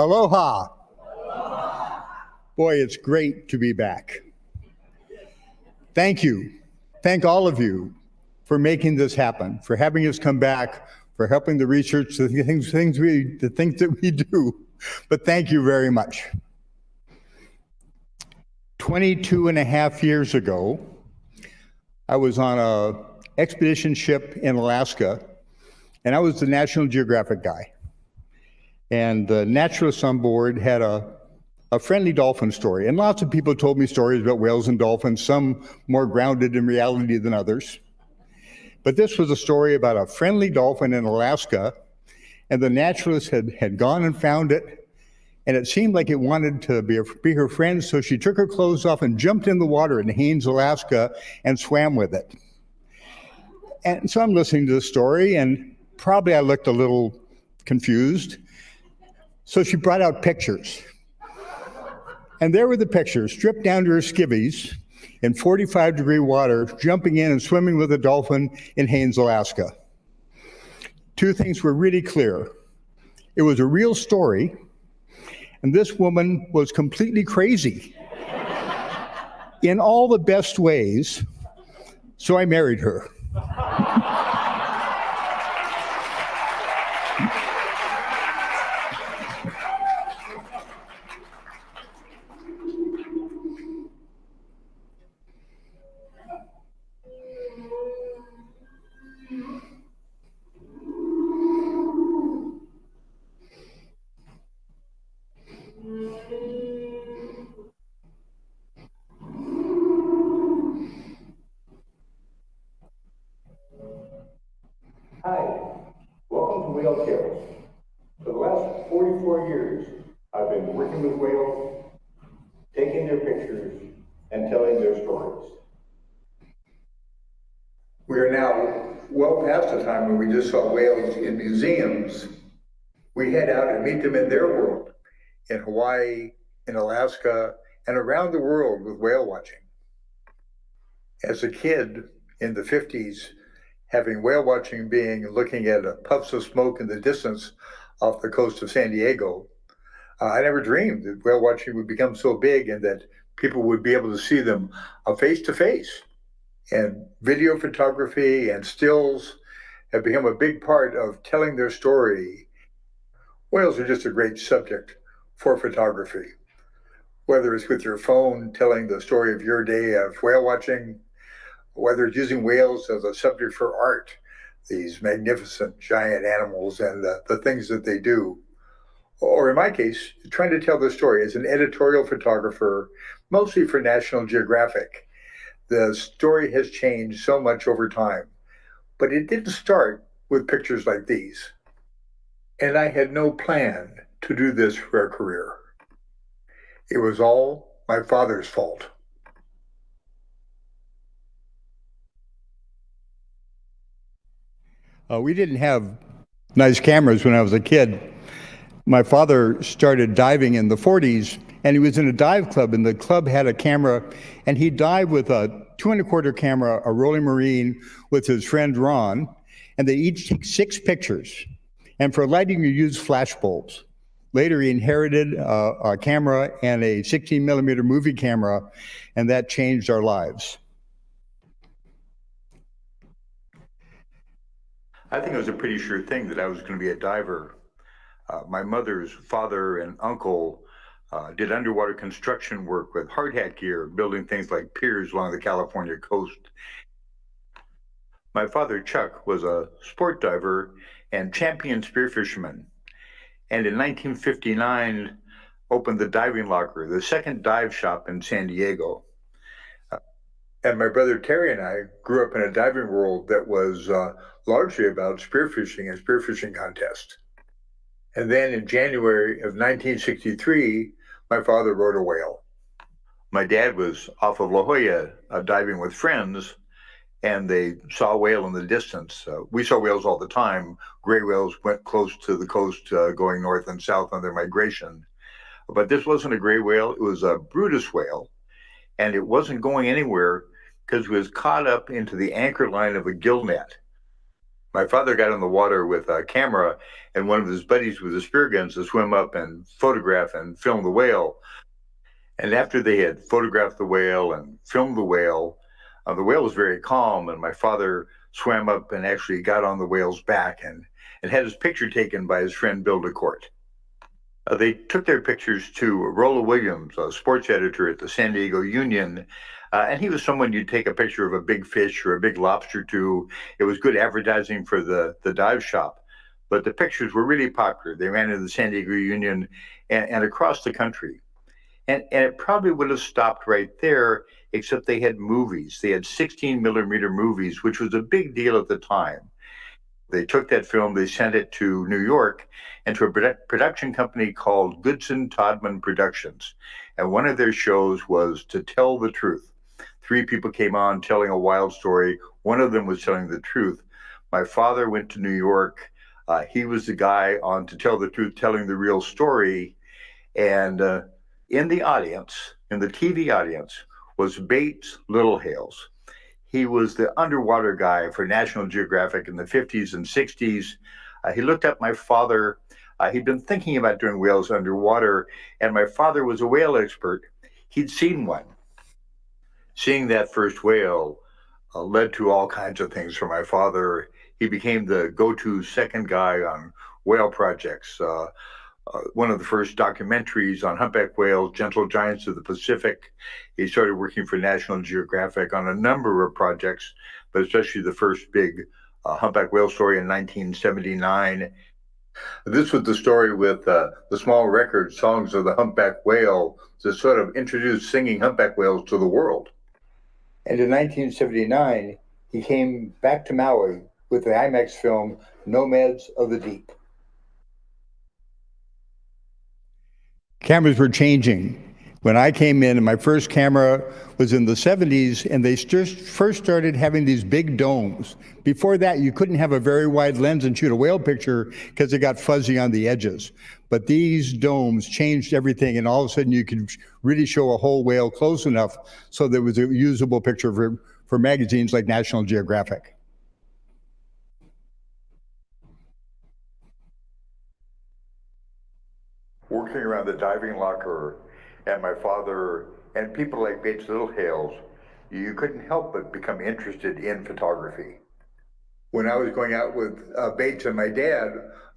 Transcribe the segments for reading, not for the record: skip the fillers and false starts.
Aloha. Boy, it's great to be back. Thank you. Thank all of you for making this happen, for having us come back, for helping the research, the things that we do. But thank you very much. 22 and a half years ago, I was on an expedition ship in Alaska, and I was the National Geographic guy. And the naturalists on board had a friendly dolphin story. And lots of people told me stories about whales and dolphins, some more grounded in reality than others. But this was a story about a friendly dolphin in Alaska, and the naturalist had gone and found it, and it seemed like it wanted to be her friend, so she took her clothes off and jumped in the water in Haines, Alaska, and swam with it. And so I'm listening to the story, and probably I looked a little confused. So she brought out pictures. And there were the pictures, stripped down to her skivvies in 45-degree water, jumping in and swimming with a dolphin in Haines, Alaska. Two things were really clear. It was a real story, and this woman was completely crazy in all the best ways, so I married her. Hi, welcome to Whale Tales. For the last 44 years, I've been working with whales, taking their pictures, and telling their stories. We are now well past the time when we just saw whales in museums. We head out and meet them in their world, in Hawaii, in Alaska, and around the world with whale watching. As a kid in the 50s, having whale watching being looking at puffs of smoke in the distance off the coast of San Diego, I never dreamed that whale watching would become so big and that people would be able to see them face to face. And video photography and stills have become a big part of telling their story. Whales are just a great subject for photography, whether it's with your phone telling the story of your day of whale watching, whether it's using whales as a subject for art, these magnificent giant animals and the things that they do. Or in my case, trying to tell the story as an editorial photographer, mostly for National Geographic. The story has changed so much over time, but it didn't start with pictures like these. And I had no plan to do this for a career. It was all my father's fault. We didn't have nice cameras when I was a kid. My father started diving in the 40s, and he was in a dive club, and the club had a camera, and he dived with a 2¼ camera, a Rolling Marine, with his friend Ron, and they each took 6 pictures. And for lighting, you use flash bulbs. Later, he inherited a camera and a 16mm movie camera, and that changed our lives. I think it was a pretty sure thing that I was going to be a diver. My mother's father and uncle did underwater construction work with hardhat gear, building things like piers along the California coast. My father, Chuck, was a sport diver and champion spearfisherman, and in 1959 opened the Diving Locker, the second dive shop in San Diego. And my brother Terry and I grew up in a diving world that was largely about spearfishing and spearfishing contests. And then in January of 1963, my father rode a whale. My dad was off of La Jolla diving with friends, and they saw a whale in the distance. We saw whales all the time. Gray whales went close to the coast, going north and south on their migration. But this wasn't a gray whale, it was a Brutus whale, and it wasn't going anywhere because it was caught up into the anchor line of a gill net. My father got in the water with a camera and one of his buddies with the spear guns to swim up and photograph and film the whale. And after they had photographed the whale and filmed the whale was very calm, and my father swam up and actually got on the whale's back and had his picture taken by his friend Bill DeCourt. They took their pictures to Rolla Williams, a sports editor at the San Diego Union, and he was someone you'd take a picture of a big fish or a big lobster to. It was good advertising for the dive shop, but the pictures were really popular. They ran in the San Diego Union and across the country. And it probably would have stopped right there, except they had movies. They had 16 millimeter movies, which was a big deal at the time. They took that film, they sent it to New York and to a production company called Goodson Todman Productions. And one of their shows was To Tell the Truth. Three people came on telling a wild story. One of them was telling the truth. My father went to New York. He was the guy on To Tell the Truth, telling the real story. And in the audience, in the TV audience, was Bates Littlehales. He was the underwater guy for National Geographic in the 50s and 60s. He looked up my father. He'd been thinking about doing whales underwater, and my father was a whale expert. He'd seen one. Seeing that first whale led to all kinds of things for my father. He became the go-to second guy on whale projects. One of the first documentaries on humpback whales, Gentle Giants of the Pacific. He started working for National Geographic on a number of projects, but especially the first big humpback whale story in 1979. This was the story with the small record, Songs of the Humpback Whale, that sort of introduced singing humpback whales to the world. And in 1979, he came back to Maui with the IMAX film, Nomads of the Deep. Cameras were changing. When I came in, my first camera was in the 70s, and they just first started having these big domes. Before that, you couldn't have a very wide lens and shoot a whale picture because it got fuzzy on the edges. But these domes changed everything, and all of a sudden you could really show a whole whale close enough so there was a usable picture for magazines like National Geographic. Working around the diving locker and my father and people like Bates Littlehales, you couldn't help but become interested in photography. When I was going out with Bates and my dad,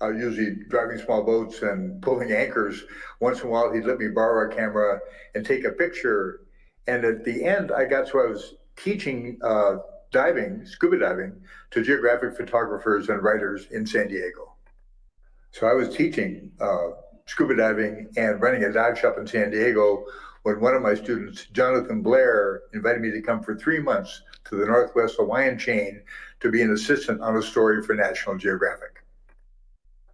usually driving small boats and pulling anchors, once in a while he'd let me borrow a camera and take a picture. And at the end, I got to I was teaching diving, scuba diving, to geographic photographers and writers in San Diego. So I was teaching scuba diving and running a dive shop in San Diego when one of my students, Jonathan Blair, invited me to come for 3 months to the Northwest Hawaiian chain to be an assistant on a story for National Geographic.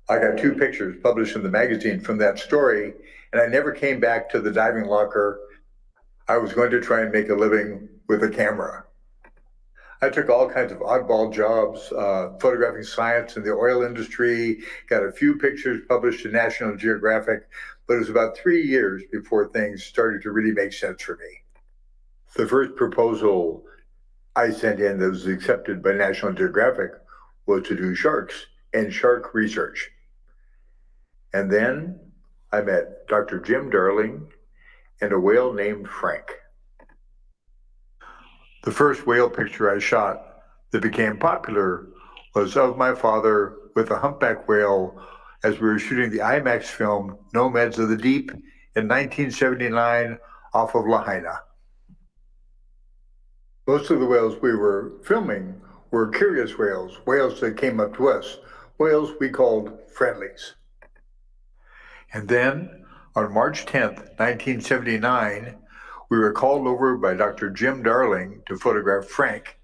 I got 2 pictures published in the magazine from that story, and I never came back to the diving locker. I was going to try and make a living with a camera. I took all kinds of oddball jobs, photographing science in the oil industry, got a few pictures published in National Geographic, but it was about 3 years before things started to really make sense for me. The first proposal I sent in that was accepted by National Geographic was to do sharks and shark research. And then I met Dr. Jim Darling and a whale named Frank. The first whale picture I shot that became popular was of my father with a humpback whale as we were shooting the IMAX film Nomads of the Deep in 1979 off of Lahaina. Most of the whales we were filming were curious whales, whales that came up to us, whales we called friendlies. And then on March 10th, 1979, we were called over by Dr. Jim Darling to photograph Frank.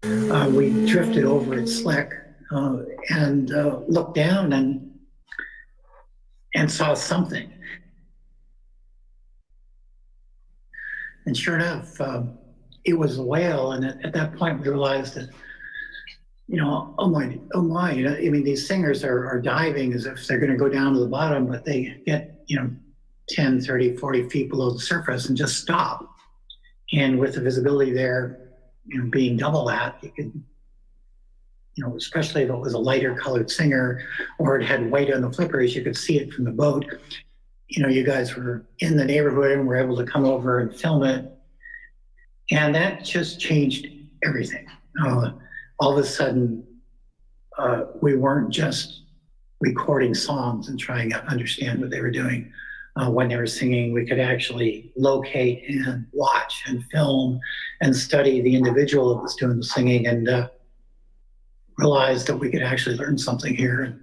We drifted over at Slick and looked down and saw something. And sure enough, it was a whale. And at that point, we realized that, oh my, I mean, these singers are diving as if they're going to go down to the bottom, but they get, 10, 30, 40 feet below the surface and just stop. And with the visibility there, being double that, you could especially if it was a lighter colored singer or it had white on the flippers, you could see it from the boat. You guys were in the neighborhood and were able to come over and film it. And that just changed everything. All of a sudden, we weren't just recording songs and trying to understand what they were doing when they were singing. We could actually locate and watch and film and study the individual that was doing the singing and realize that we could actually learn something here.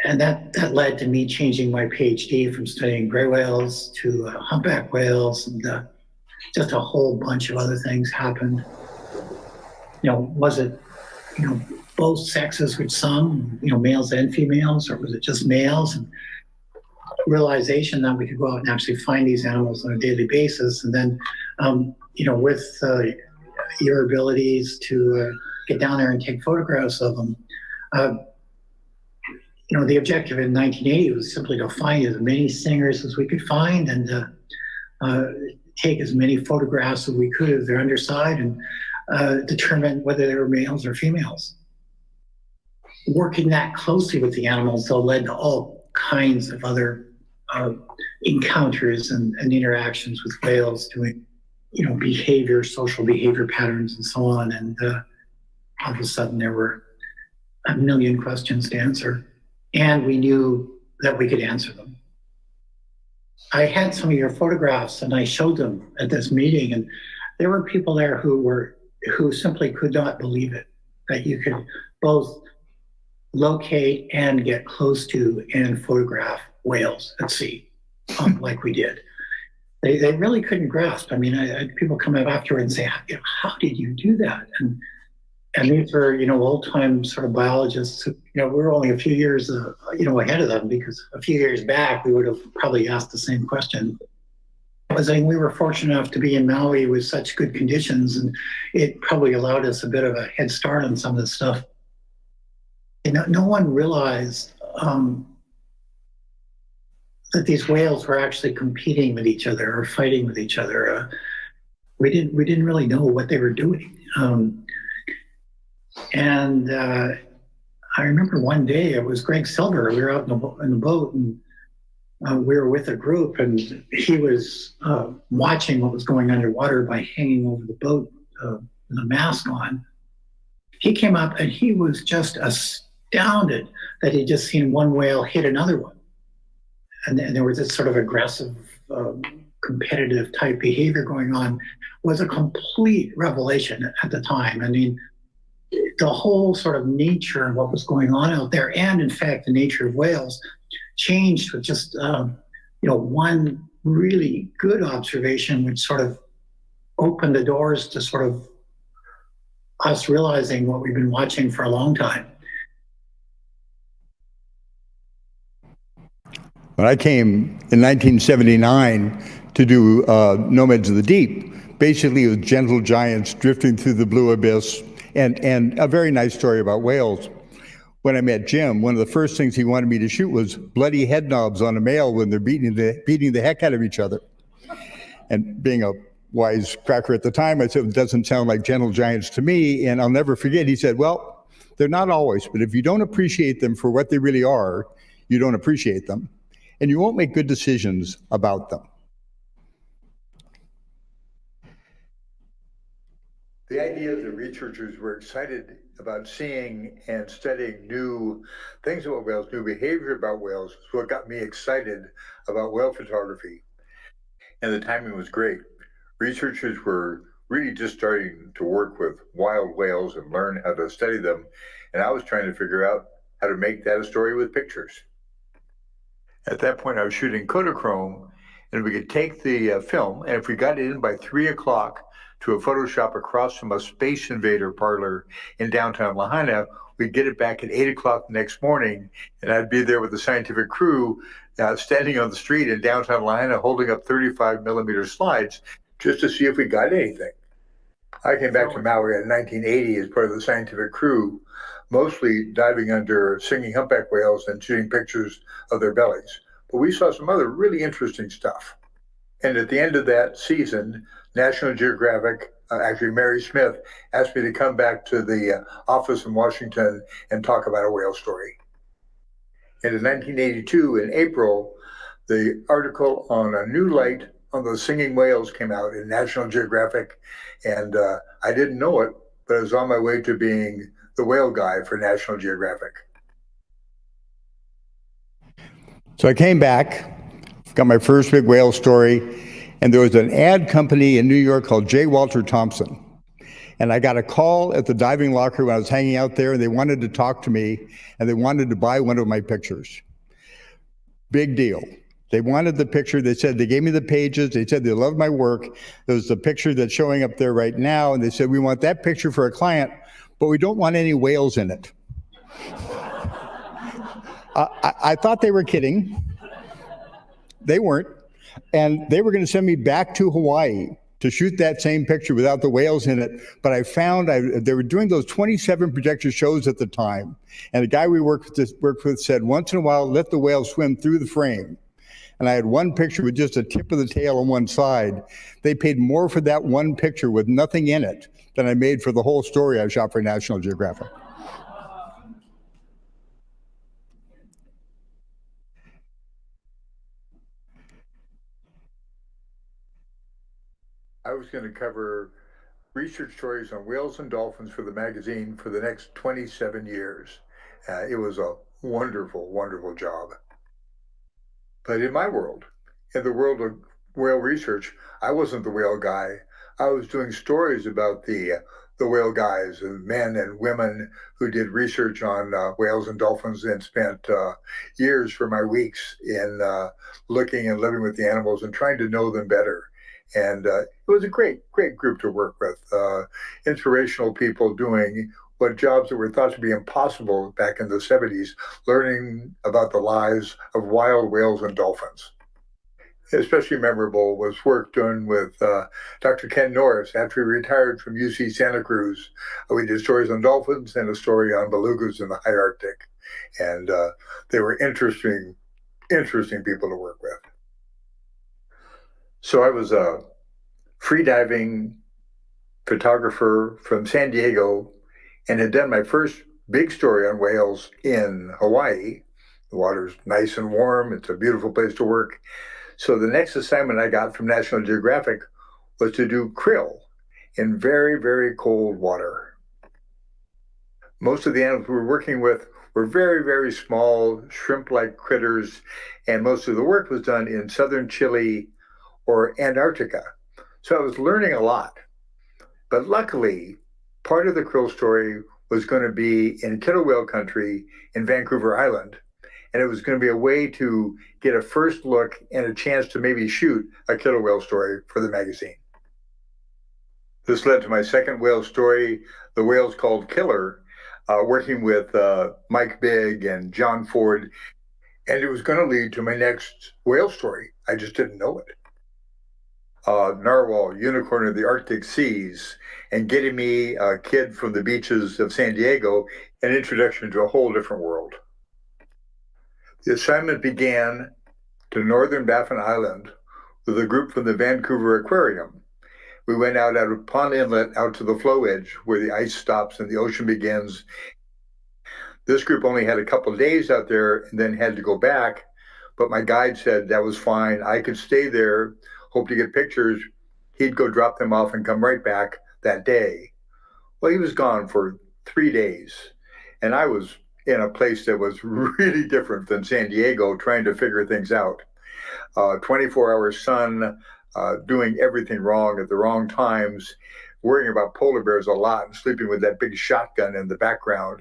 And that led to me changing my PhD from studying gray whales to humpback whales, and just a whole bunch of other things happened. Was it, both sexes with some, males and females, or was it just males? And realization that we could go out and actually find these animals on a daily basis. And then, with your abilities to get down there and take photographs of them, the objective in 1980 was simply to find as many singers as we could find and take as many photographs as we could of their underside and determine whether they were males or females. Working that closely with the animals, though, led to all kinds of other encounters and interactions with whales, doing, behavior, social behavior patterns, and so on. And all of a sudden, there were a million questions to answer, and we knew that we could answer them. I had some of your photographs, and I showed them at this meeting, and there were people there who simply could not believe it, that you could both locate and get close to and photograph whales at sea, like we did. They really couldn't grasp. I mean, I had people come up afterward and say, how did you do that? And these were, old-time sort of biologists. We were only a few years, ahead of them, because a few years back we would have probably asked the same question. We were fortunate enough to be in Maui with such good conditions, and it probably allowed us a bit of a head start on some of this stuff. No one realized that these whales were actually competing with each other or fighting with each other. We didn't really know what they were doing. And I remember one day, it was Greg Silver. We were out in the boat, and we were with a group, and he was watching what was going underwater by hanging over the boat with a mask on. He came up and he was just astounded that he'd just seen one whale hit another one. And there was this sort of aggressive, competitive type behavior going on. It was a complete revelation at the time. I mean, the whole sort of nature of what was going on out there, and in fact, the nature of whales, changed with just one really good observation, which sort of opened the doors to sort of us realizing what we've been watching for a long time. When I came in 1979 to do Nomads of the Deep, basically it was gentle giants drifting through the blue abyss, and a very nice story about whales. When I met Jim, one of the first things he wanted me to shoot was bloody head knobs on a male when they're beating the heck out of each other. And being a wise cracker at the time, I said, it doesn't sound like gentle giants to me. And I'll never forget, he said, well, they're not always, but if you don't appreciate them for what they really are, you don't appreciate them. And you won't make good decisions about them. The idea that researchers were excited about seeing and studying new things about whales, new behavior about whales, is what got me excited about whale photography. And the timing was great. Researchers were really just starting to work with wild whales and learn how to study them. And I was trying to figure out how to make that a story with pictures. At that point, I was shooting Kodachrome, and we could take the film, and if we got it in by 3 o'clock to a photo shop across from a Space Invader parlor in downtown Lahaina, we'd get it back at 8 o'clock the next morning, and I'd be there with the scientific crew standing on the street in downtown Lahaina holding up 35 millimeter slides just to see if we got anything. I came back to Maui in 1980 as part of the scientific crew, mostly diving under singing humpback whales and shooting pictures of their bellies. But we saw some other really interesting stuff. And at the end of that season, National Geographic, actually Mary Smith, asked me to come back to the office in Washington and talk about a whale story. And in 1982, in April, the article on a new light on the singing whales came out in National Geographic, and I didn't know it, but I was on my way to being the whale guy for National Geographic. So I came back, got my first big whale story, and there was an ad company in New York called J. Walter Thompson. And I got a call at the diving locker when I was hanging out there, and they wanted to talk to me, and they wanted to buy one of my pictures. Big deal. They wanted the picture. They said, they gave me the pages. They said they loved my work. There's the picture that's showing up there right now. And they said, we want that picture for a client, but we don't want any whales in it. I thought they were kidding. They weren't. And they were going to send me back to Hawaii to shoot that same picture without the whales in it. But I found they were doing those 27 projector shows at the time. And the guy we worked with said, once in a while, let the whale swim through the frame. And I had one picture with just a tip of the tail on one side. They paid more for that one picture with nothing in it than I made for the whole story I shot for National Geographic. I was going to cover research stories on whales and dolphins for the magazine for the next 27 years. It was a wonderful, wonderful job. But in my world, in the world of whale research, I wasn't the whale guy. I was doing stories about the whale guys and men and women who did research on whales and dolphins and spent years for my weeks in looking and living with the animals and trying to know them better. And it was a great, great group to work with. Inspirational people doing what jobs that were thought to be impossible back in the 70s, learning about the lives of wild whales and dolphins. Especially memorable was work done with Dr. Ken Norris after he retired from UC Santa Cruz. We did stories on dolphins and a story on belugas in the high Arctic. And they were interesting people to work with. So I was a freediving photographer from San Diego and had done my first big story on whales in Hawaii. The water's nice and warm. It's a beautiful place to work. So the next assignment I got from National Geographic was to do krill in very, very cold water. Most of the animals we were working with were very, very small, shrimp-like critters, and most of the work was done in southern Chile or Antarctica. So I was learning a lot. But luckily, part of the krill story was going to be in killer whale country in Vancouver Island. And it was going to be a way to get a first look and a chance to maybe shoot a killer whale story for the magazine. This led to my second whale story, The Whales Called Killer, working with Mike Bigg and John Ford. And it was going to lead to my next whale story. I just didn't know it. Narwhal, unicorn of the Arctic seas, and getting me a kid from the beaches of San Diego, an introduction to a whole different world. The assignment began to northern Baffin Island with a group from the Vancouver Aquarium. We went out of Pond Inlet out to the flow edge where the ice stops and the ocean begins. This group only had a couple of days out there and then had to go back, but my guide said that was fine. I could stay there, hope to get pictures. He'd go drop them off and come right back that day. Well, he was gone for 3 days, and I was in a place that was really different than San Diego, trying to figure things out. 24-hour sun, doing everything wrong at the wrong times, worrying about polar bears a lot, and sleeping with that big shotgun in the background.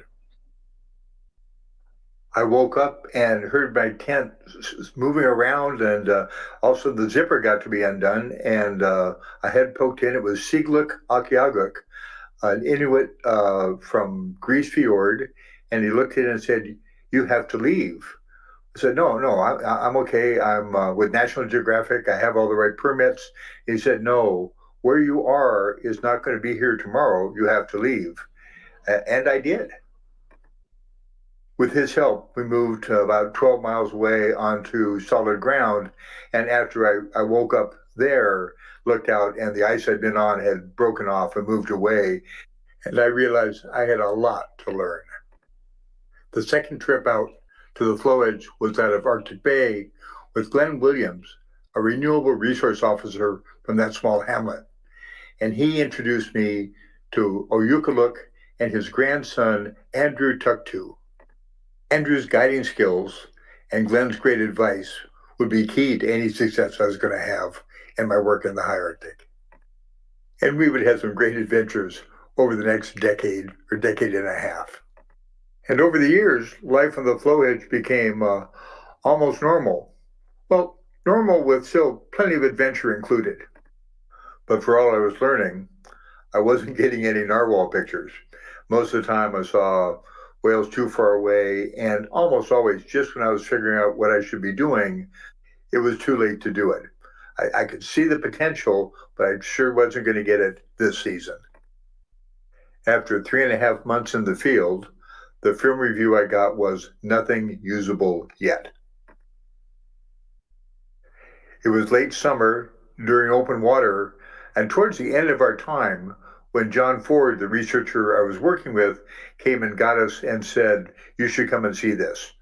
I woke up and heard my tent moving around, and also the zipper got to be undone, and a head poked in. It was Sigluk Akiaguk, an Inuit from Grise Fjord, and he looked in and said, "You have to leave." I said, "No, I'm okay. I'm with National Geographic. I have all the right permits." He said, "No, where you are is not going to be here tomorrow. You have to leave." And I did. With his help, we moved about 12 miles away onto solid ground. And after I woke up there, looked out and the ice I'd been on had broken off and moved away. And I realized I had a lot to learn. The second trip out to the floe edge was that of Arctic Bay with Glenn Williams, a renewable resource officer from that small hamlet. And he introduced me to Oyukaluk and his grandson, Andrew Tuktu. Andrew's guiding skills and Glenn's great advice would be key to any success I was going to have in my work in the high Arctic. And we would have some great adventures over the next decade or decade and a half. And over the years, life on the floe edge became almost normal. Well, normal with still plenty of adventure included. But for all I was learning, I wasn't getting any narwhal pictures. Most of the time I saw whales too far away, and almost always just when I was figuring out what I should be doing, it was too late to do it. I could see the potential, but I sure wasn't going to get it this season. After 3.5 months in the field, the film review I got was nothing usable yet. It was late summer during open water, and towards the end of our time, when John Ford, the researcher I was working with, came and got us and said, "You should come and see this."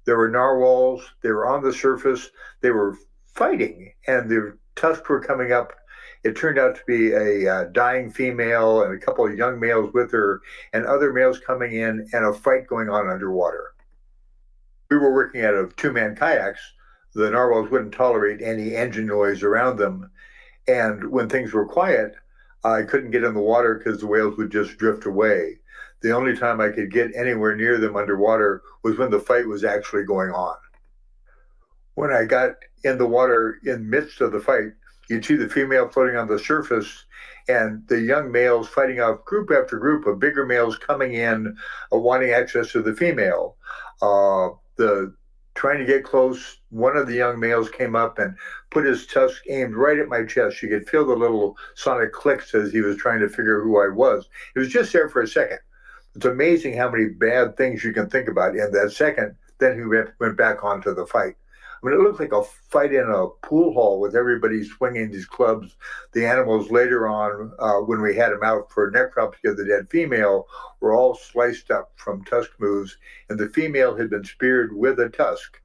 There were narwhals, they were on the surface, they were fighting, and their tusks were coming up. It turned out to be a dying female and a couple of young males with her, and other males coming in, and a fight going on underwater. We were working out of two-man kayaks. The narwhals wouldn't tolerate any engine noise around them. And when things were quiet, I couldn't get in the water because the whales would just drift away. The only time I could get anywhere near them underwater was when the fight was actually going on. When I got in the water in midst of the fight, you'd see the female floating on the surface and the young males fighting off group after group of bigger males coming in, wanting access to the female. The trying to get close, one of the young males came up and put his tusk aimed right at my chest. You could feel the little sonic clicks as he was trying to figure who I was. It was just there for a second. It's amazing how many bad things you can think about in that second. Then he went back onto the fight. I mean, it looked like a fight in a pool hall with everybody swinging these clubs. The animals later on, when we had them out for necropsy of the dead female, were all sliced up from tusk moves, and the female had been speared with a tusk.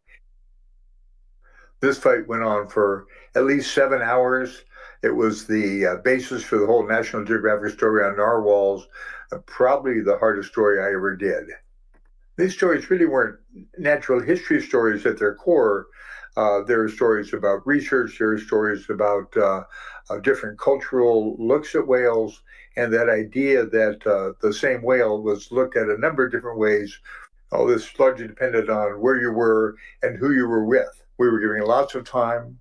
This fight went on for at least 7 hours. It was the basis for the whole National Geographic story on narwhals, probably the hardest story I ever did. These stories really weren't natural history stories at their core. There are stories about research, there are stories about different cultural looks at whales, and that idea that the same whale was looked at a number of different ways. All this largely depended on where you were and who you were with. We were giving lots of time,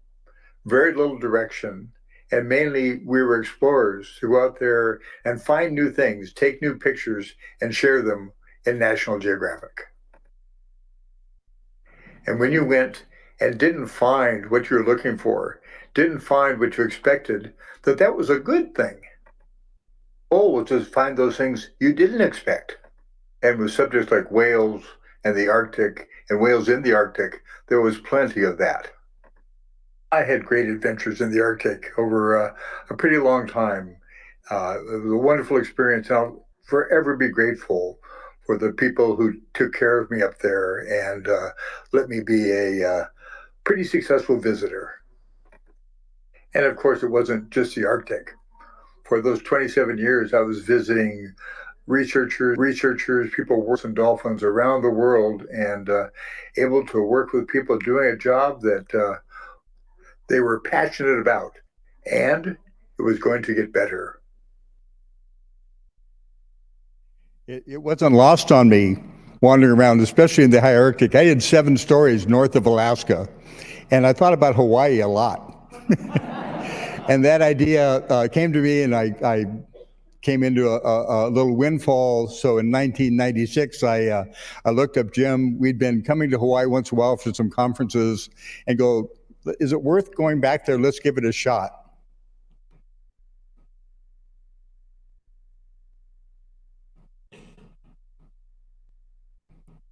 very little direction, and mainly we were explorers to go out there and find new things, take new pictures, and share them in National Geographic. And when you went and didn't find what you were looking for, didn't find what you expected, that was a good thing. The goal was to find those things you didn't expect. And with subjects like whales and the Arctic and whales in the Arctic, there was plenty of that. I had great adventures in the Arctic over a pretty long time. It was a wonderful experience. I'll forever be grateful for the people who took care of me up there and let me be a pretty successful visitor. And of course, it wasn't just the Arctic. For those 27 years, I was visiting researchers, people working dolphins around the world, and able to work with people doing a job that they were passionate about, and it was going to get better. It wasn't lost on me wandering around, especially in the high Arctic. I did 7 stories north of Alaska, and I thought about Hawaii a lot. And that idea came to me, and I came into a little windfall. So in 1996, I looked up Jim. We'd been coming to Hawaii once in a while for some conferences, and go, is it worth going back there? Let's give it a shot.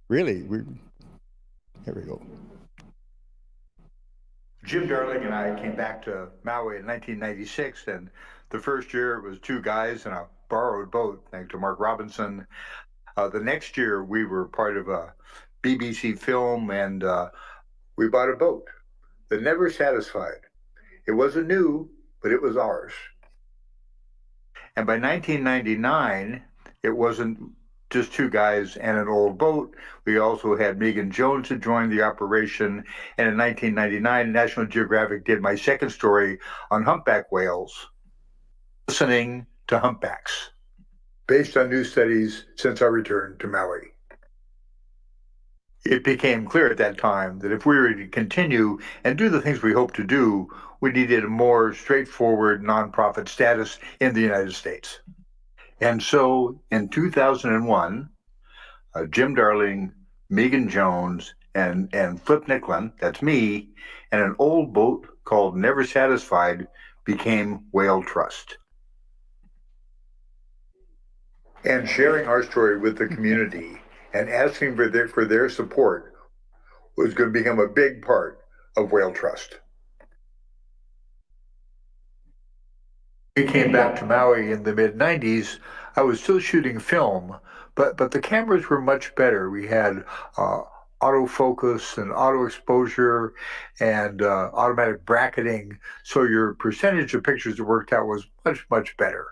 Really, here we go. Jim Darling and I came back to Maui in 1996, and the first year it was two guys in a borrowed boat, thanks to Mark Robinson. The next year we were part of a BBC film, and we bought a boat that never satisfied. It wasn't new, but it was ours. And by 1999, it wasn't just two guys and an old boat. We also had Megan Jones to join the operation. And in 1999, National Geographic did my second story on humpback whales, listening to humpbacks, based on new studies since our return to Maui. It became clear at that time that if we were to continue and do the things we hope to do, we needed a more straightforward nonprofit status in the United States. And so in 2001, Jim Darling, Megan Jones, and Flip Nicklin, that's me, and an old boat called Never Satisfied became Whale Trust. And sharing our story with the community and asking for their support was going to become a big part of Whale Trust. We came back to Maui in the mid-90s. I was still shooting film, but the cameras were much better. We had autofocus and auto exposure and automatic bracketing, so your percentage of pictures that worked out was much better.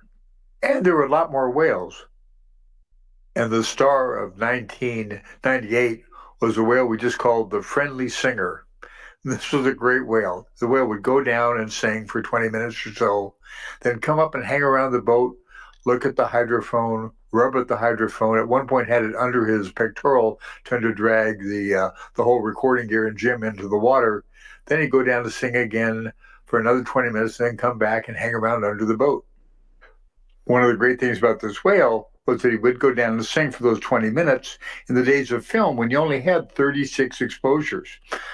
And there were a lot more whales. And the star of 1998 was a whale we just called the Friendly Singer. This was a great whale. The whale would go down and sing for 20 minutes or so, then come up and hang around the boat, look at the hydrophone, rub at the hydrophone. At one point had it under his pectoral, trying to drag the whole recording gear and Jim into the water. Then he'd go down to sing again for another 20 minutes, and then come back and hang around under the boat. One of the great things about this whale was that he would go down and sing for those 20 minutes in the days of film when you only had 36 exposures.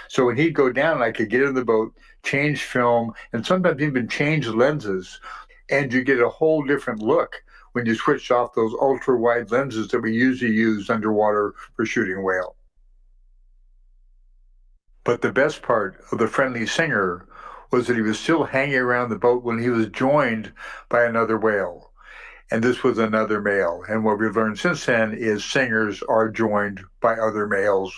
So when he'd go down, I could get in the boat, change film, and sometimes even change lenses, and you get a whole different look when you switch off those ultra-wide lenses that we usually use underwater for shooting whale. But the best part of the Friendly Singer was that he was still hanging around the boat when he was joined by another whale. And this was another male. And what we've learned since then is singers are joined by other males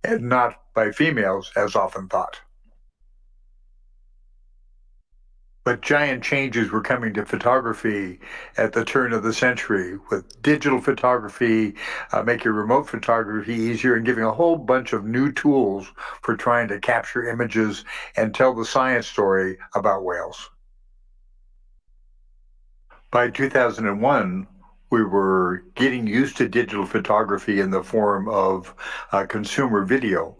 and not by females, as often thought. But giant changes were coming to photography at the turn of the century, with digital photography, making remote photography easier, and giving a whole bunch of new tools for trying to capture images and tell the science story about whales. By 2001, we were getting used to digital photography in the form of consumer video.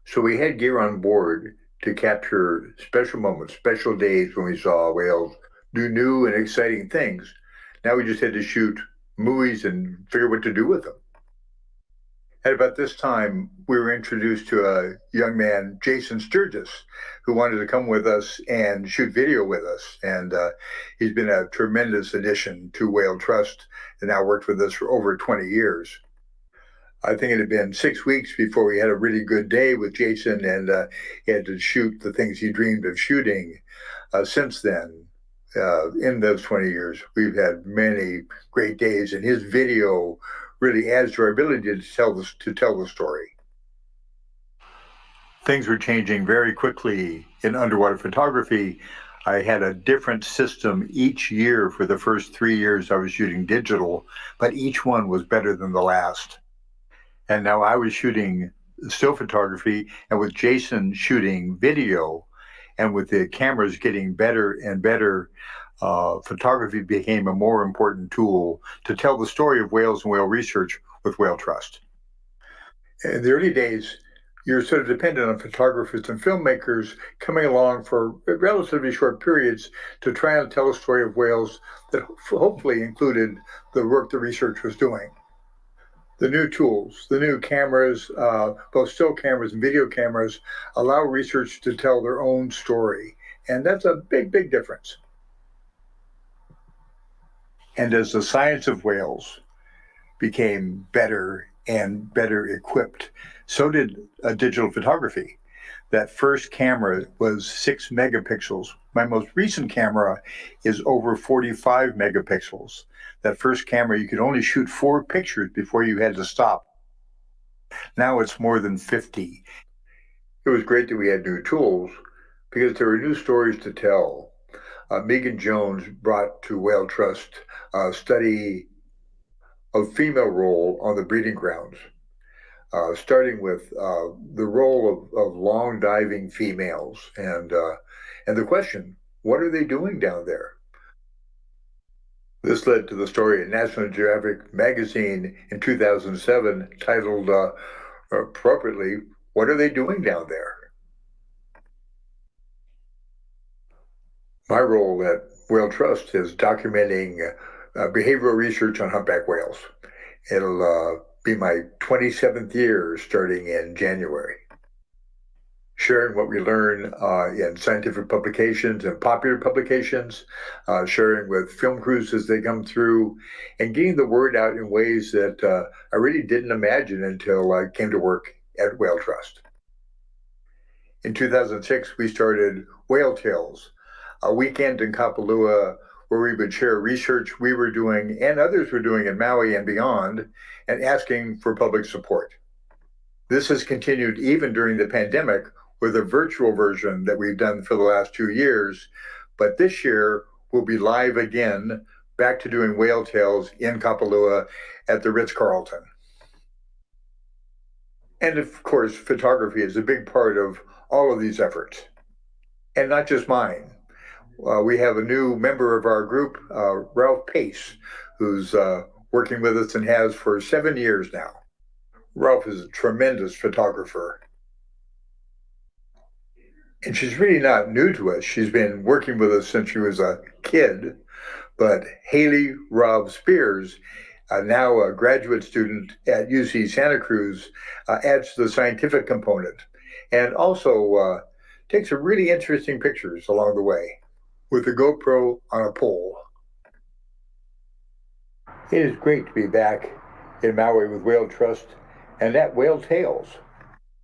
So we had gear on board to capture special moments, special days when we saw whales do new and exciting things. Now we just had to shoot movies and figure what to do with them. At about this time, we were introduced to a young man, Jason Sturgis, who wanted to come with us and shoot video with us. And he's been a tremendous addition to Whale Trust and now worked with us for over 20 years. I think it had been 6 weeks before we had a really good day with Jason, and he had to shoot the things he dreamed of shooting. Since then, in those 20 years, we've had many great days, and his video really adds to our ability to tell the story. Things were changing very quickly in underwater photography. I had a different system each year for the first 3 years I was shooting digital, but each one was better than the last. And now I was shooting still photography, and with Jason shooting video, and with the cameras getting better and better, photography became a more important tool to tell the story of whales and whale research with Whale Trust. In the early days, you're sort of dependent on photographers and filmmakers coming along for relatively short periods to try and tell a story of whales that hopefully included the work the research was doing. The new tools, the new cameras, both still cameras and video cameras, allow researchers to tell their own story. And that's a big difference. And as the science of whales became better and better equipped, so did digital photography. That first camera was 6 megapixels. My most recent camera is over 45 megapixels. That first camera, you could only shoot 4 pictures before you had to stop. Now it's more than 50. It was great that we had new tools because there were new stories to tell. Megan Jones brought to Whale Trust a study of female role on the breeding grounds, starting with the role of long diving females and the question, what are they doing down there? This led to the story in National Geographic magazine in 2007 titled appropriately, What Are They Doing Down There? My role at Whale Trust is documenting behavioral research on humpback whales. It'll be my 27th year starting in January. Sharing what we learn in scientific publications and popular publications, sharing with film crews as they come through, and getting the word out in ways that I really didn't imagine until I came to work at Whale Trust. In 2006, we started Whale Tales, a weekend in Kapalua where we would share research we were doing and others were doing in Maui and beyond, and asking for public support. This has continued even during the pandemic with a virtual version that we've done for the last 2 years, but this year we'll be live again, back to doing Whale Tales in Kapalua at the Ritz-Carlton. And of course, photography is a big part of all of these efforts, and not just mine. We have a new member of our group, Ralph Pace, who's working with us and has for 7 years now. Ralph is a tremendous photographer. And she's really not new to us. She's been working with us since she was a kid. But Haley Robb Spears, now a graduate student at UC Santa Cruz, adds to the scientific component and also takes some really interesting pictures along the way with a GoPro on a pole. It is great to be back in Maui with Whale Trust and at Whale Tales.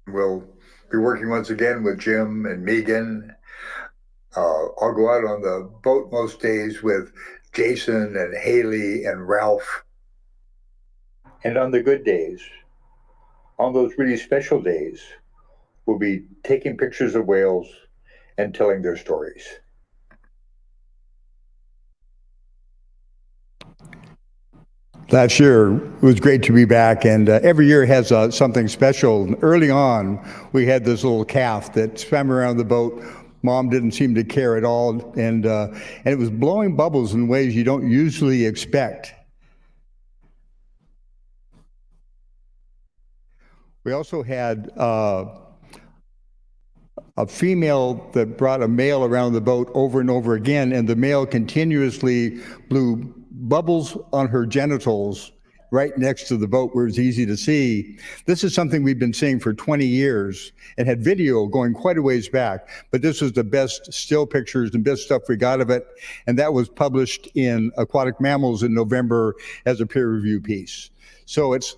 We'll be working once again with Jim and Megan. I'll go out on the boat most days with Jason and Haley and Ralph. And on the good days, on those really special days, we'll be taking pictures of whales and telling their stories. Last year, it was great to be back, and every year has something special. Early on, we had this little calf that swam around the boat. Mom didn't seem to care at all, and it was blowing bubbles in ways you don't usually expect. We also had a female that brought a male around the boat over and over again, and the male continuously blew bubbles on her genitals right next to the boat where it was easy to see. This is something we've been seeing for 20 years and had video going quite a ways back, but this was the best still pictures and best stuff we got of it, and that was published in Aquatic Mammals in November as a peer-reviewed piece. So it's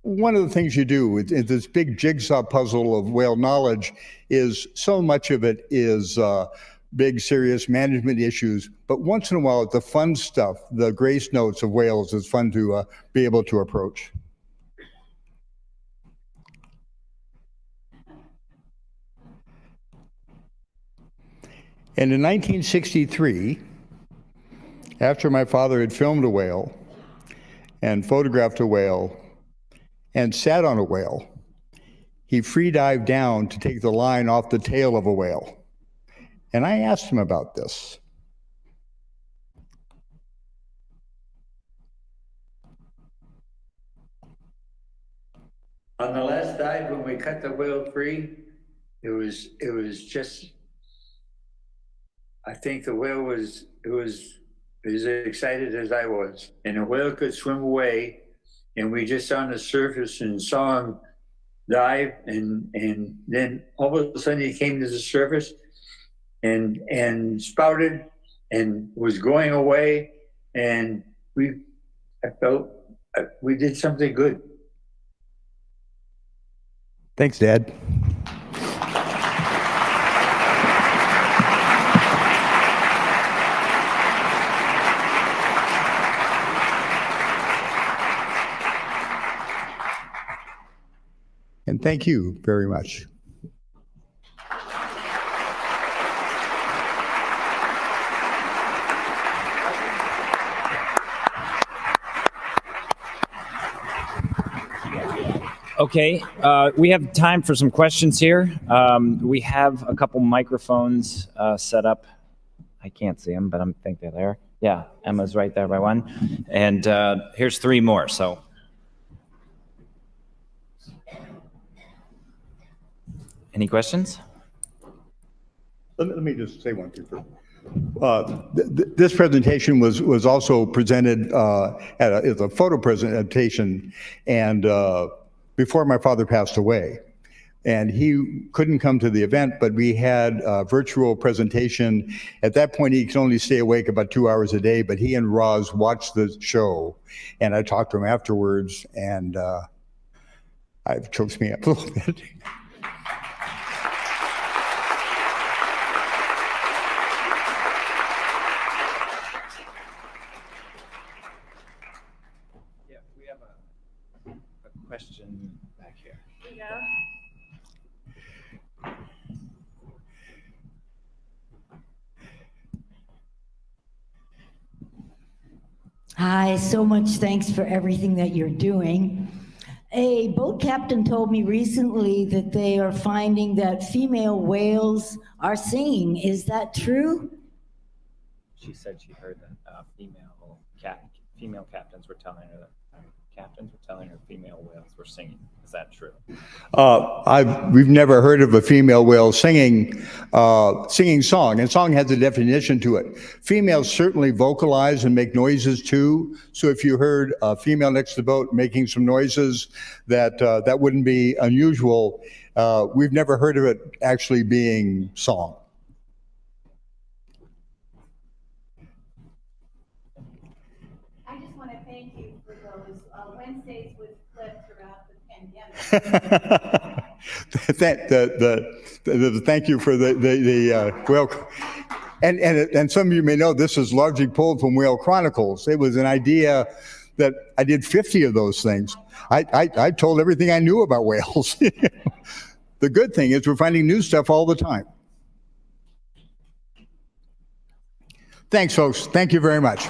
one of the things you do, this big jigsaw puzzle of whale knowledge is so much of it is big, serious management issues. But once in a while, the fun stuff, the grace notes of whales is fun to be able to approach. And in 1963, after my father had filmed a whale and photographed a whale and sat on a whale, he free dived down to take the line off the tail of a whale. And I asked him about this. On the last dive, when we cut the whale free, it was just, I think the whale was as excited as I was. And the whale could swim away, and we just on the surface and saw him dive, and then all of a sudden he came to the surface and spouted and was going away, and I felt we did something good. Thanks, Dad. And thank you very much. Okay, we have time for some questions here. We have a couple microphones set up. I can't see them, but I think they're there. Yeah, Emma's right there by one. And here's 3 more, so. Any questions? Let me just say one thing first. This presentation was also presented as a photo presentation, and before my father passed away. And he couldn't come to the event, but we had a virtual presentation. At that point, he could only stay awake about 2 hours a day, but he and Roz watched the show, and I talked to him afterwards, and it chokes me up a little bit. Yeah, we have a question back here. Yeah. Hi, so much thanks for everything that you're doing. A boat captain told me recently that they are finding that female whales are singing. Is that true? She said she heard that female captains were telling her that female whales were singing. Is that true? We've never heard of a female whale singing song, and song has a definition to it. Females certainly vocalize and make noises too. So if you heard a female next to the boat making some noises, that wouldn't be unusual. We've never heard of it actually being song. I just want to thank you for those Wednesdays with Flip throughout the pandemic. Thank you for the whale. And some of you may know this is largely pulled from Whale Chronicles. It was an idea that I did 50 of those things. I told everything I knew about whales. The good thing is we're finding new stuff all the time. Thanks, folks. Thank you very much.